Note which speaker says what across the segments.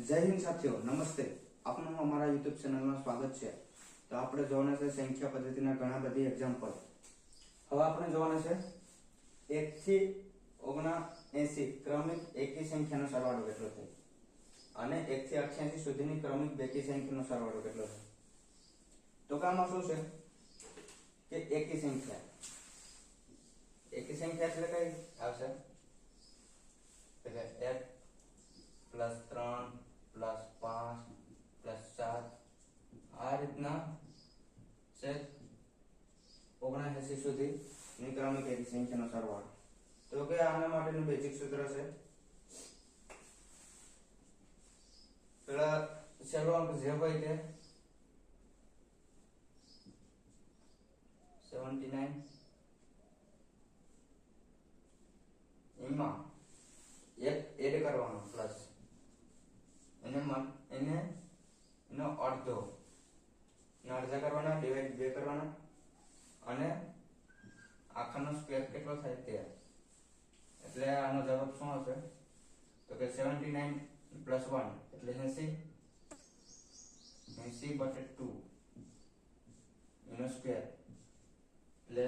Speaker 1: જય હિન્દ સાથીઓ, નમસ્તે. આપનું અમારા YouTube ચેનલમાં સ્વાગત છે. તો આપણે જોવાના છે સંખ્યા પદ્ધતિના ઘણા બધી એક્ઝામ્પલ. હવે આપણે જોવાના છે 1 થી 79 ક્રમિક એકી સંખ્યાનો સરવાળો કેટલો થાય અને 1 થી 88 સુધીની ક્રમિક બેકી સંખ્યાનો સરવાળો કેટલો થાય. તો આમાં શું છે કે એકી સંખ્યા એટલે કઈ આવશે એટલે 1 +3 +5 +7 આ રીતના છે 79 સુધી ની ક્રમિક એકી સંખ્યાનો સરવાળો. તો કે આના માટેનું બેઝિક સૂત્ર છે પેલા છેલ્લો અંક જે હોય તે 79 એમાં એક એડ કરવાનો પ્લસ એનો અડધો કરવાના ડિવાઈડ 2 કરવાના અને આખાનો સ્ક્વેર કેટલો થાય તે. એટલે આનો જવાબ શું હશે તો કે 79 + 1 એટલે 80/2 એનો સ્ક્વેર એટલે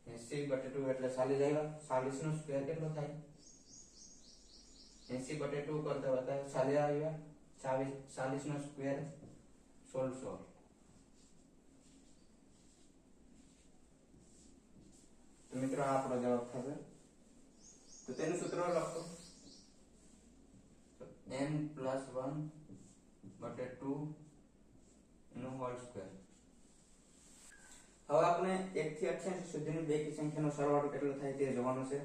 Speaker 1: 80/2 એટલે 40 આવ્યા. 40 નો સ્ક્વેર કેટલો થાય 80/2 કરતા વધારે 40 આવ્યા. 40 નો સ્ક્વેર 1600. તો મિત્રો આ આપણો જવાબ થશે. તો તેનું સૂત્ર લખો n + 1/2 નો હોલ સ્ક્વેર. હવે આપણે 1 થી 88 સુધીની બેકી સંખ્યાનો સરવાળો કેટલો થાય તે જોવાનું છે.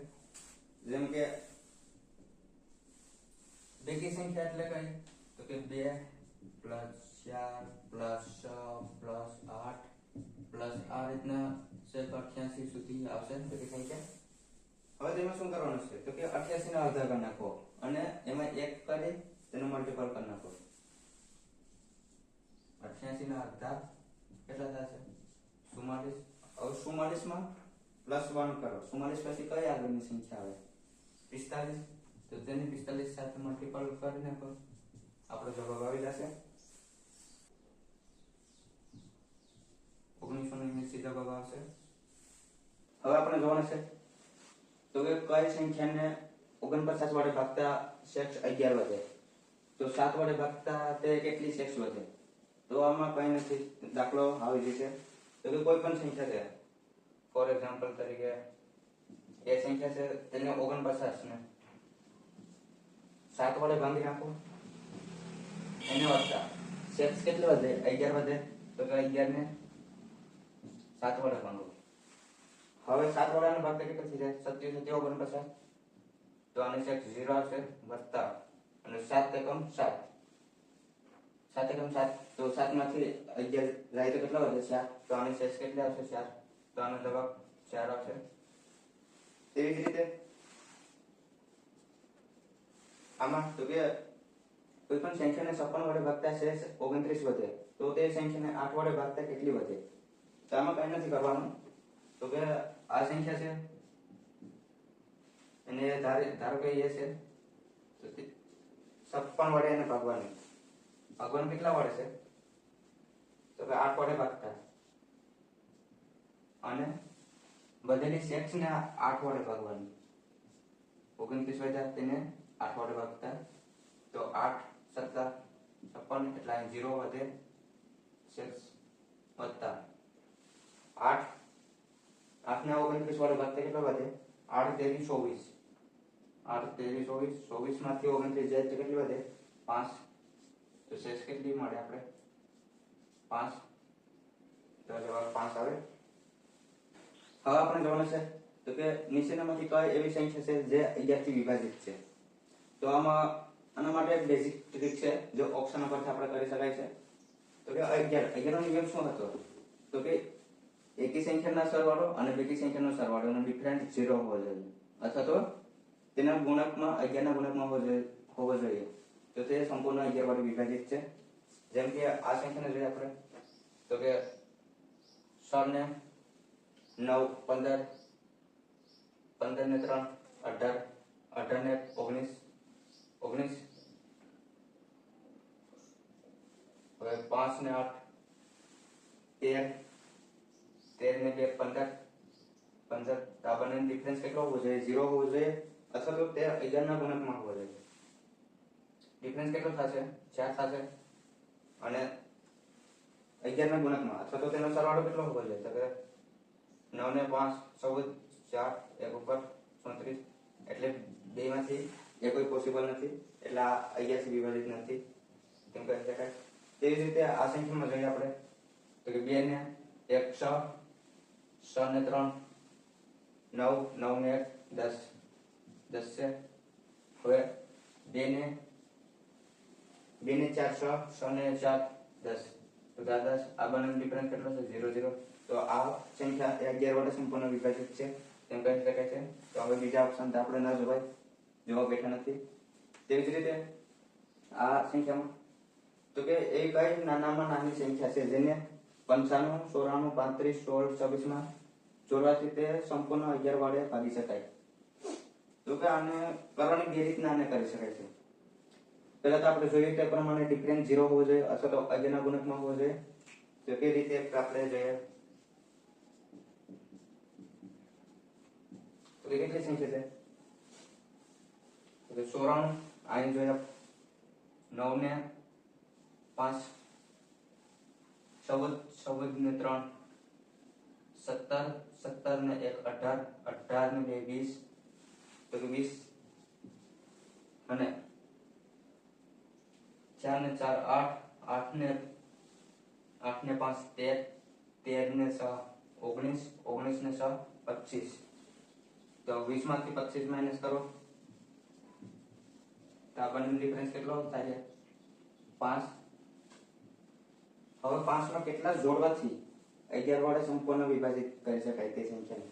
Speaker 1: જેમ કે બેકી સંખ્યા એટલે કઈ તો કે 2 + 4 + 6 + 8 આ રીતના 88 સુધી આવશે બેકી સંખ્યા. હવે તેમાં શું કરવાનું છે તો કે 88 ના અડધા કરી નાખો અને એમાં 1 કરી તેનો મલ્ટીપલ કરી નાખો. 88 ના અડધા કેટલા થશે 44. હવે 44 માં +1 કરો. 44 પછી કઈ આગળની સંખ્યા આવે 45. તો તેને 45 સાથે મલ્ટીપલ કરી નાખો. આપણો જવાબ આવી જશે 1979 જવાબ આવશે. હવે આપણે જોવાનું છે તો કે કઈ સંખ્યાને 49 વડે ભાગતા શેષ 11 વધે. તો 7 વડે ભાગતા તે કેટલી શેષ વધે. તો આમાં કઈ નથી. દાખલો આવી જશે તો કે કોઈ પણ સંખ્યા છે ફોર એક્ઝામ્પલ તરીકે એ સંખ્યા છે તેને 49 ને 7 વડે ભાગી નાખો એને વધતા શેષ કેટલો વધે 11 વધે. તો કે 11 ને 7 વડે ભાગો. હવે 7 વડે ભાગતા કેટલું થઈ જાય 27 × 49. તો આનો શેષ 0 આવશે વધતા અને 7 એકમ 7 તો 7 માંથી 11 જાય તો કેટલા વધે 4. તો આનો શેષ કેટલો આવશે 4. તો આનો જવાબ 4 આવશે. તેવી જ રીતે આમાં તો કે કોઈ પણ સંખ્યાને 56 વડે ભાગતા શેષ 29 વધે. તો તે સંખ્યાને 8 વડે ભાગતા કેટલી વધે. તો આમાં કઈ નથી કરવાનું. તો કે આ સંખ્યા છે અને ધારો કે એ છે તો 56 વડે એને ભાગવાનું. ભાગવાનું કેટલા વડે છે તો કે 8 વડે ભાગતા અને બધેની શેષ ને 8 વડે ભાગવાનું. 29 વધ્યા તેને 8 વડે ભાગતા તો 8 × 7 = 56 એટલે 0 વધે શેષ વધતા 8 ને 29 વડે ભાગતા કેટલો વધે 8 × 23 = 24. 24 માંથી 29 જાય તો કેટલી વધે 5. તો શેષ કેટલી મળે આપણે 5. તો જવાબ 5 આવે. હવે આપણે જોવાનું છે તો કે નીચેનામાંથી કઈ એવી સંખ્યા છે જે 11 થી વિભાજિત છે. તો આના માટે એક બેઝિક ટ્રીક છે જો ઓપ્શન પરથી આપણે કરી શકાય છે. તો કે 11 નો નિયમ શું હતો તો કે એકી સંખ્યાના સરવાળો અને બેકી સંખ્યાનો સરવાળોનો ડિફરન્સ 0 હોવો જોઈએ અથવા તો તેના ગુણકમાં 11 ના ગુણકમાં હોવો જોઈએ. તો તે સંપૂર્ણ 11 વડે વિભાજિત છે. જેમ કે આ સંખ્યાને જોઈએ આપણે તો કે 6 ને 9 15 15 ને 3 18 18 ને 19 19 હવે 5 ને 8 13 13 ને 2 15 15 આ બંનેનો ડિફરન્સ કેટલો હોવો જોઈએ 0 હોવો જોઈએ અથવા તો તે 11 ના ગુણકમાં હોવો જોઈએ ડિફરન્સ કેટલો થશે 4 થશે અને 11 ના ગુણકમાં અથવા તો તેનો સરવાળો કેટલો હોવો જોઈએ તો કે 9 ને 5 14 4 1 ઉપર 34 એટલે બે માંથી એ કોઈ પોસિબલ નથી એટલે આ 11 થી વિભાજિત નથી તેમ કહી શકાય તેવી જ રીતે આ સંખ્યામાં જોઈએ આપણે તો કે 2 ને 1 6 6 ને 3 9 9 ને 1 10 10 છે હવે 2 ને 4 6 6 ને 4 10 તો 10 આ બંનેનો ડિફરન્સ કેટલો છે 0 0 તો આ સંખ્યા 11 વડે સંપૂર્ણ વિભાજિત છે તેમ કહી શકાય છે તો હવે બીજા ઓપ્શન આપણે ન જોવાય જોવા બેઠા નથી તેવી જ રીતે આ સંખ્યામાં તો કે એ કઈ નાનામાં નાની સંખ્યા છે જેને 95 94 35 16 26 માં ચોરવાથી તે સંપૂર્ણ 11 વડે ભાગી શકાય તો કે આને કરવાની બે રીતના આને કરી શકાય છે પહેલા તો આપણે જોઈએ તે પ્રમાણે ડિફરન્સ 0 હોવો જોઈએ અથવા તો 11 ના ગુણકમાં હોવો જોઈએ તો કે રીતે આપણે જોઈએ તો કેટલી સંખ્યા છે તો 94 આને જોઈએ 9 ને 5 14 ને 3 17 17 ને 1 18 18 ને 2 20 તો કે 20 અને 4 ને 4 8 8 ને 5 13 13 ને 6 19 19 ને 6 25 તો 20 માંથી 25 માઈનસ કરો તો આ બંનેનો ડિફરન્સ કેટલો થાય 5 હવે 5 માં કેટલા જોડવાથી 11 વડે સંપૂર્ણ વિભાજિત કરી શકાય તે સંખ્યાને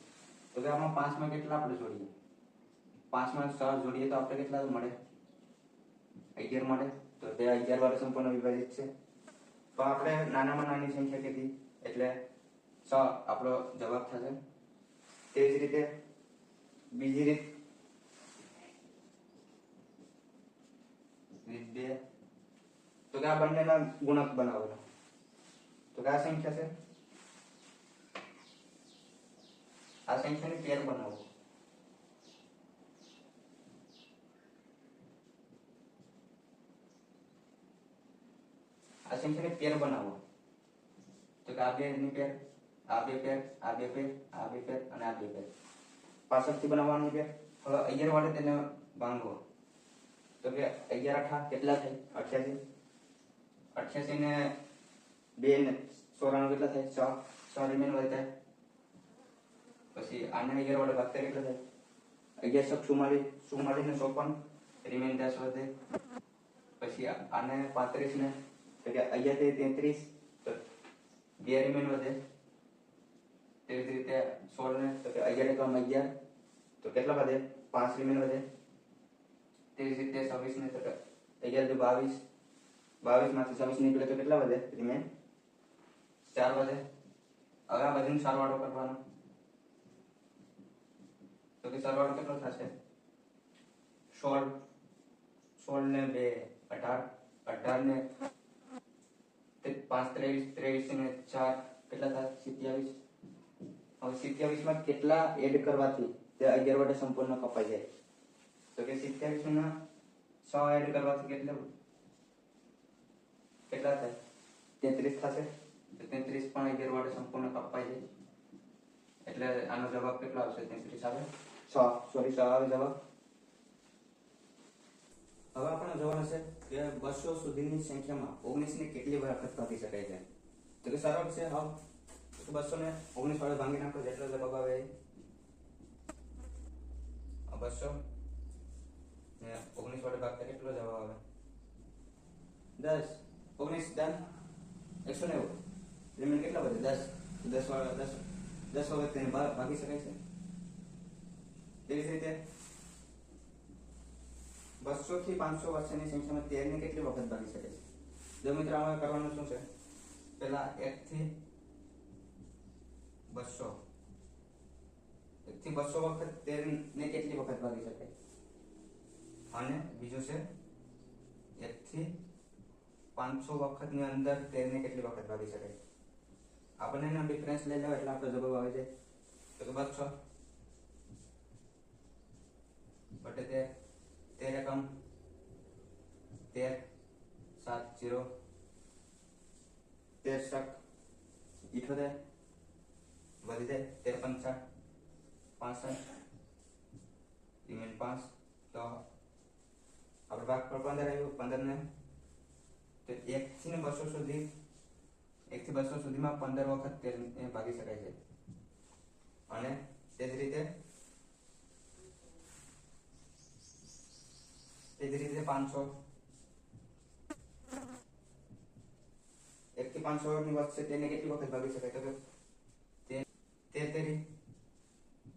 Speaker 1: તો કે આમાં 5 માં કેટલા આપણે જોડીએ 5 માં 6 જોડીએ તો આપણે કેટલા મળે 11 મળે તો તે 11 વડે સંપૂર્ણ વિભાજિત છે તો આપણે નાનામાં નાની સંખ્યા કીધી એટલે 6 આપણો જવાબ થશે તે જ રીતે બીજી રીત 2 તો કે આ બંનેના ગુણક બનાવો તો કે આ સંખ્યા છે આ સંખ્યાની પેર બનાવો આ સંખ્યાની પેર બનાવો તો કે આ બે ની પેર આ બે પેર આ બે પેર આ બે પેર અને આ બે પેર પાછળથી બનાવવાની પેર હવે 11 વડે તેને ભાંગો તો કે 11 8 કેટલા થાય 88 88 ને 2 ને 94 કેટલા થાય 6 6 રિમેન વધે પછી આને 11 વડે ભાગતા કેટલા થાય 11 44 44 ને 54 રિમેન 10 વધે પછી આને 35 ને તો કે 11 થી 33 તો 2 રિમેન વધે તેવી જ રીતે 16 ને તો કે 11 એકમ 11 તો કેટલા વધે 5 રિમેન વધે તેવી જ રીતે 26 ને તો કે 11 થી 22 22 માંથી 26 નીકળે તો કેટલા વધે રિમેન 4 વધે હવે આ બધાનો સરવાળો કરવાનો તો કે સરવાળો કેટલો થશે 16 16 ને 2 18 18 ને 5 23 23 ને 4 કેટલા થાય 27 હવે 27 માં કેટલા એડ કરવાથી તે 11 વડે સંપૂર્ણ કપાઈ જાય તો કે 27 માં 6 એડ કરવાથી કેટલા થાય 33 થશે તો 33 પણ 11 વડે સંપૂર્ણ કપાઈ જાય એટલે આનો જવાબ કેટલો આવશે 33 આવે 6 આવે જવાબ હવે આપણે જોવાનું છે કે 200 સુધીની સંખ્યામાં 19 ને કેટલી વખત ભાગી શકાય છે તો કે સરળ છે હાવ તો 200 ને 19 વડે ભાંગી નાખો જેટલો જવાબ આવે 200 ને 19 વડે ભાગતા કેટલો જવાબ આવે 10 19 ડન 190 રિમેન કેટલા વધે 10 વખત તેને ભાગી શકાય છે તેવી જ રીતે 200 થી 500 વચ્ચેની સંખ્યામાં 13 ને કેટલી વખત ભાગી શકાય છે જો મિત્રો આમાં કરવાનું શું છે પહેલા 1 થી 200 વખત 13 ને કેટલી વખત ભાગી શકાય અને બીજું છે 1 થી 500 વખતની અંદર 13 ને કેટલી વખત ભાગી શકાય. આપણને એનો ડિફરન્સ લઈ લો એટલે આપણો જવાબ આવી જાય. તો કે 200 બટે 13 એકમ 13 7 0 13 શક 78 વધી જાય 13 પંચા 65 રિમેન 5. તો આપણે ભાગ પર 15 આવ્યું. 15 ને તો 1 થી 200 સુધી 1 થી 200 સુધીમાં 15 વખત 13 ને ભાગી શકાય છે. અને તે જ રીતે 500 1 થી 500 ની વચ્ચે તેને કેટલી વખત ભાગી શકાય. તો કે 13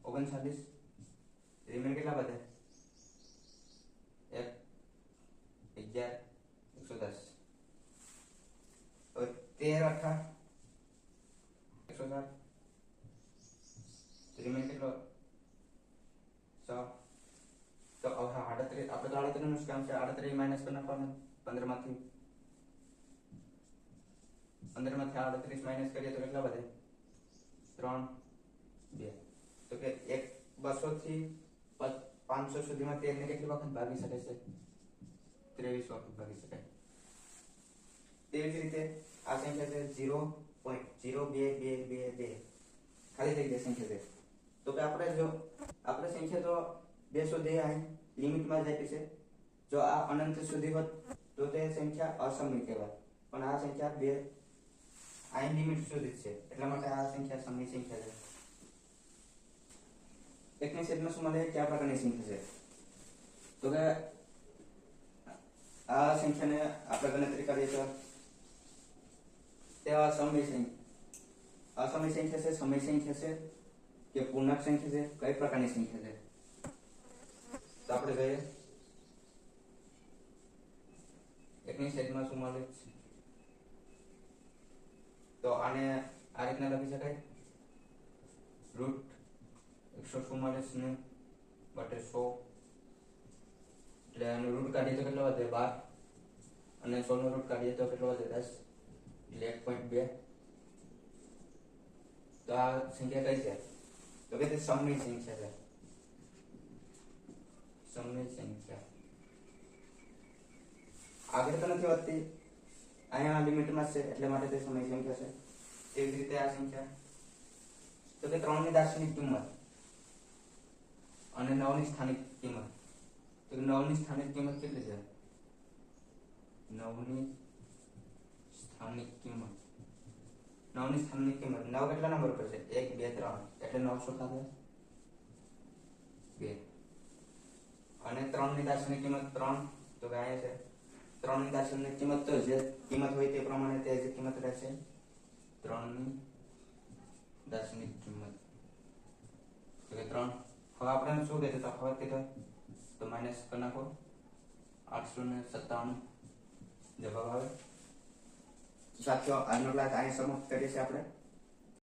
Speaker 1: 39 રિમેન કેટલા વધે 1 11 110. હવે 13 8 107 રિમેન કેટલો 6. તો હવે 38 આપણે તો 38 નું કામ છે. 38 માઈનસ કરી નાખવાનું 15 માંથી 38 માઈનસ કરીએ તો કેટલા વધે 3 2. તો કે 200 થી 500 સુધીમાં 13 ને કેટલી વખત ભાગી શકે છે 23 વખત ભાગી શકાય. તેવી જ રીતે આ સંખ્યા છે 0.0222 ખાલી થઈ ગઈ સંખ્યા છે. તો કે આપણે સંખ્યા તો 2 સુધી અહીં લિમિટમાં જ આપી છે. જો આ અનંત સુધી હોત તો તે સંખ્યા અસમય કહેવાય. પણ આ સંખ્યા 2 અહીં લિમિટ સુધી છે એટલા માટે આ સંખ્યા સમય સંખ્યા છે. એકની છેદમાં શું મળે કયા પ્રકારની સંખ્યા છે. તો કે આ સંખ્યાને આપણે ગણતરી કરીએ તો તે અસમય સંખ્યા છે સમય સંખ્યા છે કે પૂર્ણાંક સંખ્યા છે કઈ પ્રકારની સંખ્યા છે. તો આપણે જોઈએ એકની છેદમાં શું મળે છે. તો આને આ રીતના લખી શકાય √144 ને બટે 100 એટલે આનો રૂટ કાઢીએ તો કેટલો વધે 12 અને 100 નો રૂટ કાઢીએ તો કેટલો વધે 10 એટલે 1.2. તો આ સંખ્યા કઈ છે તો કે તે સમય સંખ્યા છે. સમય સંખ્યા આગળ તો નથી વધતી અહીંયા લિમિટમાં છે એટલે માટે તે સમય સંખ્યા છે. એવી જ રીતે આ સંખ્યા તો કે 3 ની દાર્શનિક કિંમત અને 9 ની સ્થાનિક કિંમત. તો 9 ની સ્થાનિક કિંમત કેટલી છે 9 ની સ્થાનિક કિંમત 9 ની સ્થાનિક કિંમત 9 કેટલા નંબર પર છે 1 2 3 એટલે 900 થશે 2. અને 3 ની દાર્શનિક કિંમત 3 તો કે અહીંયા છે 3 ની દાર્શનિક કિંમત તો જે કિંમત હોય તે પ્રમાણે તે જ કિંમત રહેશે. 3 ની દાર્શનિક કિંમત તો કે 3. હવે આપણે શું કહેતો તફાવત કીધો તો માઈનસ કરી નાખો 897 જવાબ આવે. સાથીઓ આજનો ક્લાસ અહીં સમાપ્ત કરીએ છીએ આપણે.